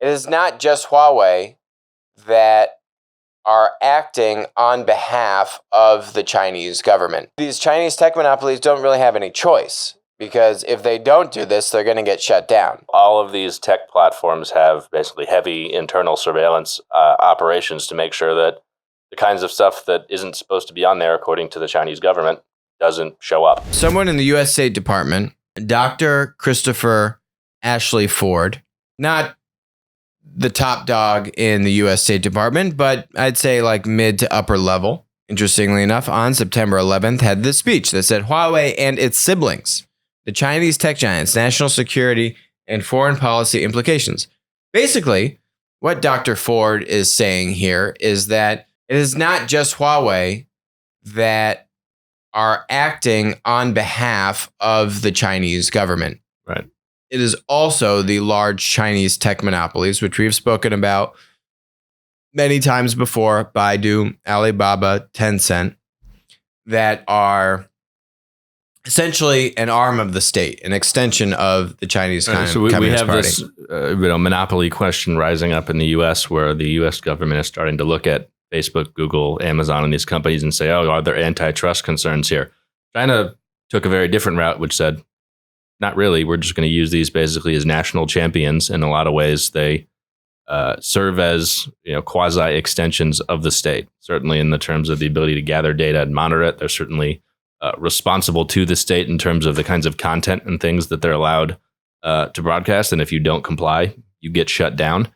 it is not just Huawei that are acting on behalf of the Chinese government. These Chinese tech monopolies don't really have any choice, because if they don't do this, they're going to get shut down. All of these tech platforms have basically heavy internal surveillance operations to make sure that the kinds of stuff that isn't supposed to be on there, according to the Chinese government, doesn't show up. Someone in the U.S. State Department, Dr. Christopher Ashley Ford, not the top dog in the U.S. State Department, but I'd say like mid to upper level, interestingly enough, on September 11th, had this speech that said Huawei and its siblings, the Chinese tech giants, national security and foreign policy implications. Basically, what Dr. Ford is saying here is that it is not just Huawei that are acting on behalf of the Chinese government. Right. It is also the large Chinese tech monopolies, which we've spoken about many times before, Baidu, Alibaba, Tencent, that are essentially an arm of the state, an extension of the Chinese Communist Party. We have this monopoly question rising up in the U.S. where the U.S. government is starting to look at Facebook, Google, Amazon, and these companies and say, oh, are there antitrust concerns here? China took a very different route, which said, not really. We're just going to use these basically as national champions. In a lot of ways, they serve as quasi extensions of the state. Certainly, in the terms of the ability to gather data and monitor it, they're certainly responsible to the state in terms of the kinds of content and things that they're allowed to broadcast. And if you don't comply, you get shut down.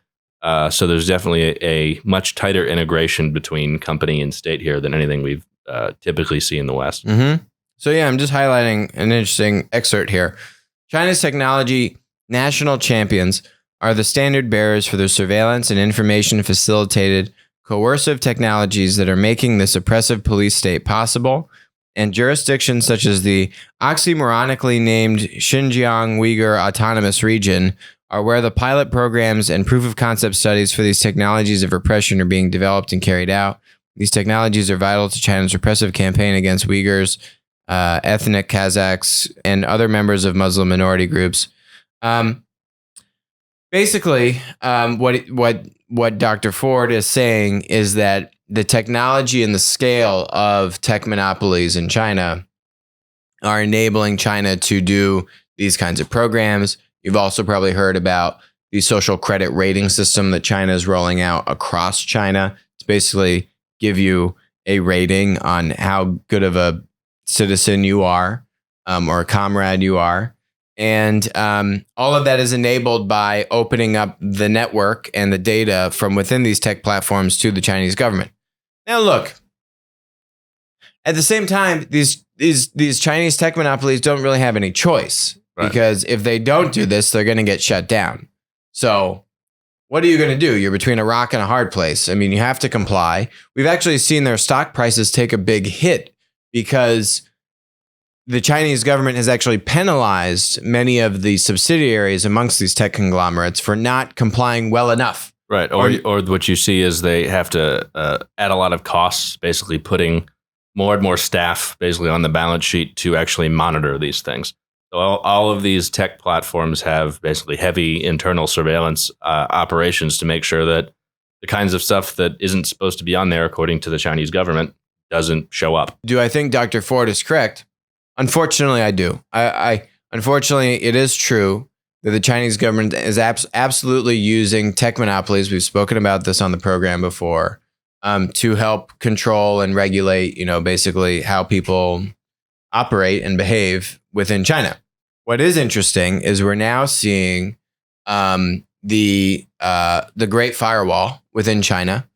So there's definitely a much tighter integration between company and state here than anything we've typically see in the West. Mm-hmm. So yeah, I'm just highlighting an interesting excerpt here. China's technology national champions are the standard bearers for the surveillance and information facilitated coercive technologies that are making this oppressive police state possible. And jurisdictions such as the oxymoronically named Xinjiang Uyghur Autonomous Region are where the pilot programs and proof of concept studies for these technologies of repression are being developed and carried out. These technologies are vital to China's repressive campaign against Uyghurs, ethnic Kazakhs, and other members of Muslim minority groups. Basically, what Dr. Ford is saying is that the technology and the scale of tech monopolies in China are enabling China to do these kinds of programs. You've also probably heard about the social credit rating system that China is rolling out across China. It's basically give you a rating on how good of a citizen you are, or a comrade you are. And all of that is enabled by opening up the network and the data from within these tech platforms to the Chinese government. Now, look, at the same time, these Chinese tech monopolies don't really have any choice, right? Because if they don't do this, they're going to get shut down. So what are you going to do? You're between a rock and a hard place. I mean, you have to comply. We've actually seen their stock prices take a big hit because the Chinese government has actually penalized many of the subsidiaries amongst these tech conglomerates for not complying well enough. Right. Or what you see is they have to add a lot of costs, basically putting more and more staff basically on the balance sheet to actually monitor these things. So all of these tech platforms have basically heavy internal surveillance operations to make sure that the kinds of stuff that isn't supposed to be on there, according to the Chinese government, doesn't show up. Do I think Dr. Ford is correct? Unfortunately, I do. Unfortunately, it is true that the Chinese government is absolutely using tech monopolies. We've spoken about this on the program before, to help control and regulate, basically how people operate and behave within China. What is interesting is we're now seeing the Great Firewall within China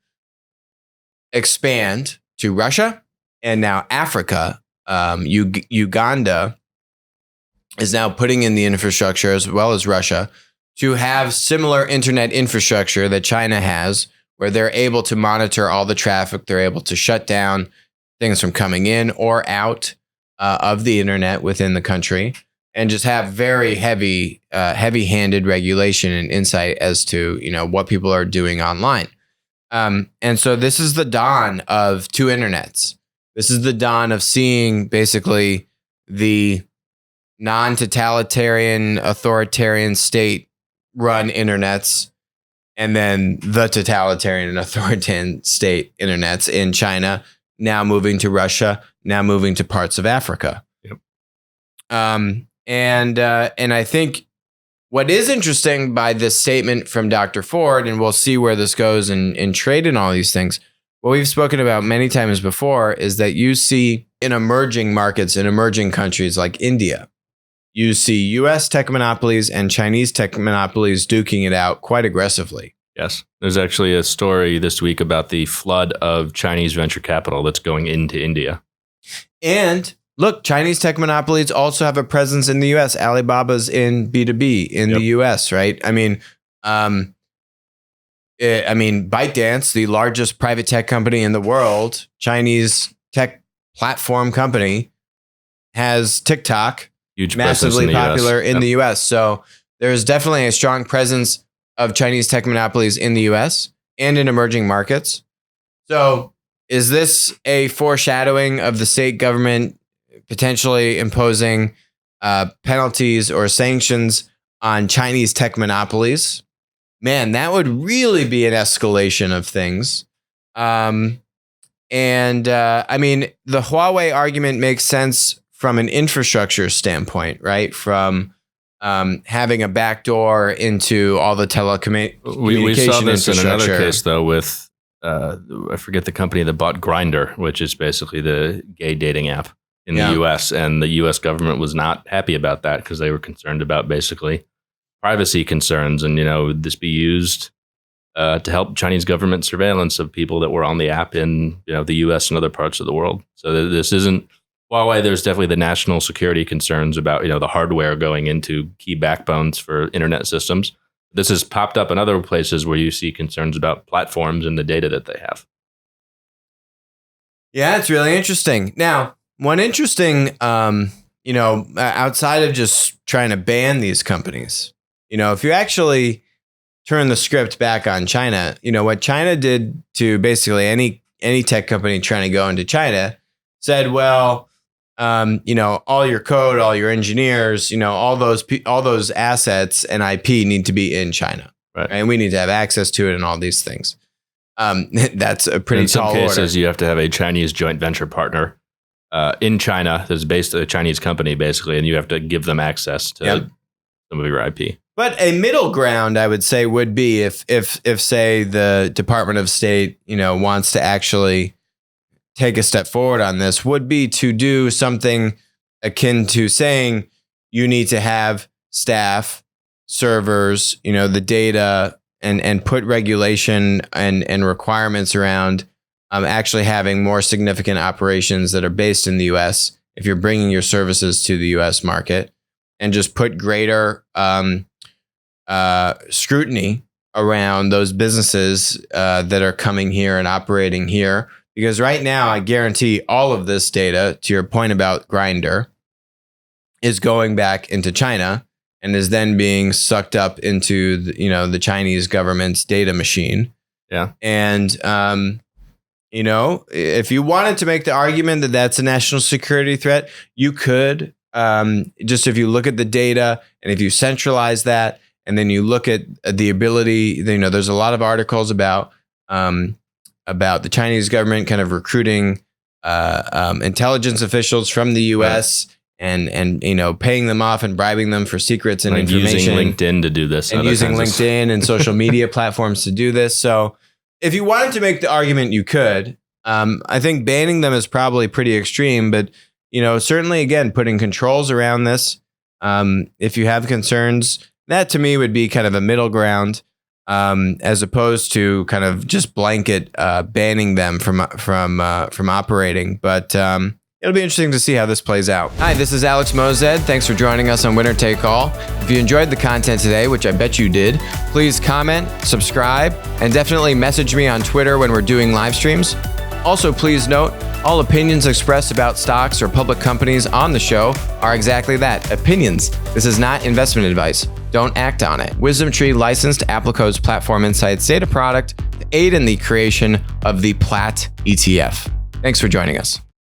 expand to Russia and now Africa. Uganda is now putting in the infrastructure, as well as Russia, to have similar internet infrastructure that China has, where they're able to monitor all the traffic. They're able to shut down things from coming in or out of the internet within the country, and just have very heavy-handed regulation and insight as to what people are doing online. And so this is the dawn of two internets. This is the dawn of seeing basically the non-totalitarian, authoritarian state-run internets and then the totalitarian and authoritarian state internets in China, now moving to Russia, now moving to parts of Africa. Yep. And I think what is interesting by this statement from Dr. Ford, and we'll see where this goes in trade and all these things, what we've spoken about many times before is that you see in emerging markets, in emerging countries like India, you see US tech monopolies and Chinese tech monopolies duking it out quite aggressively. Yes. There's actually a story this week about the flood of Chinese venture capital that's going into India. And look, Chinese tech monopolies also have a presence in the US. Alibaba's in B2B in the US, right? I mean, ByteDance, the largest private tech company in the world, Chinese tech platform company, has TikTok, huge massively popular in Yep. the US. So there's definitely a strong presence of Chinese tech monopolies in the US and in emerging markets. So is this a foreshadowing of the state government potentially imposing penalties or sanctions on Chinese tech monopolies? Man, that would really be an escalation of things. I mean, the Huawei argument makes sense from an infrastructure standpoint, right? From having a backdoor into all the telecommunication We saw this in another infrastructure. case, though, with, I forget the company that bought Grindr, which is basically the gay dating app in the US. And the US government was not happy about that because they were concerned about basically privacy concerns. And, would this be used to help Chinese government surveillance of people that were on the app in, the US and other parts of the world? So this isn't Huawei. There's definitely the national security concerns about, the hardware going into key backbones for internet systems. This has popped up in other places where you see concerns about platforms and the data that they have. Yeah, it's really interesting. Now, one interesting, outside of just trying to ban these companies, if you actually turn the script back on China, what China did to basically any tech company trying to go into China said, well, all your code, all your engineers, all those assets and IP need to be in China, right? And we need to have access to it and all these things. That's a pretty tall order. In some cases, you have to have a Chinese joint venture partner in China that's based a Chinese company, basically, and you have to give them access to some of your IP. But a middle ground, I would say, would be if say the Department of State, wants to actually take a step forward on this, would be to do something akin to saying you need to have staff, servers, the data, and put regulation and requirements around actually having more significant operations that are based in the U.S. if you're bringing your services to the U.S. market, and just put greater scrutiny around those businesses that are coming here and operating here. Because right now, I guarantee all of this data, to your point about Grindr, is going back into China and is then being sucked up into the Chinese government's data machine. Yeah. And if you wanted to make the argument that that's a national security threat, you could. Just if you look at the data and if you centralize that, and then you look at the ability, there's a lot of articles about the Chinese government kind of recruiting intelligence officials from the U.S. and paying them off and bribing them for secrets and information. Using LinkedIn to do this. And using LinkedIn and social media platforms to do this. So if you wanted to make the argument, you could. I think banning them is probably pretty extreme, but certainly, again, putting controls around this. If you have concerns, that to me would be kind of a middle ground, as opposed to kind of just blanket banning them from operating. But it'll be interesting to see how this plays out. Hi, this is Alex Mozed. Thanks for joining us on Winner Take All. If you enjoyed the content today, which I bet you did, please comment, subscribe, and definitely message me on Twitter when we're doing live streams. Also, please note, all opinions expressed about stocks or public companies on the show are exactly that, opinions. This is not investment advice. Don't act on it. WisdomTree licensed Applico's Platform Insights data product to aid in the creation of the PLAT ETF. Thanks for joining us.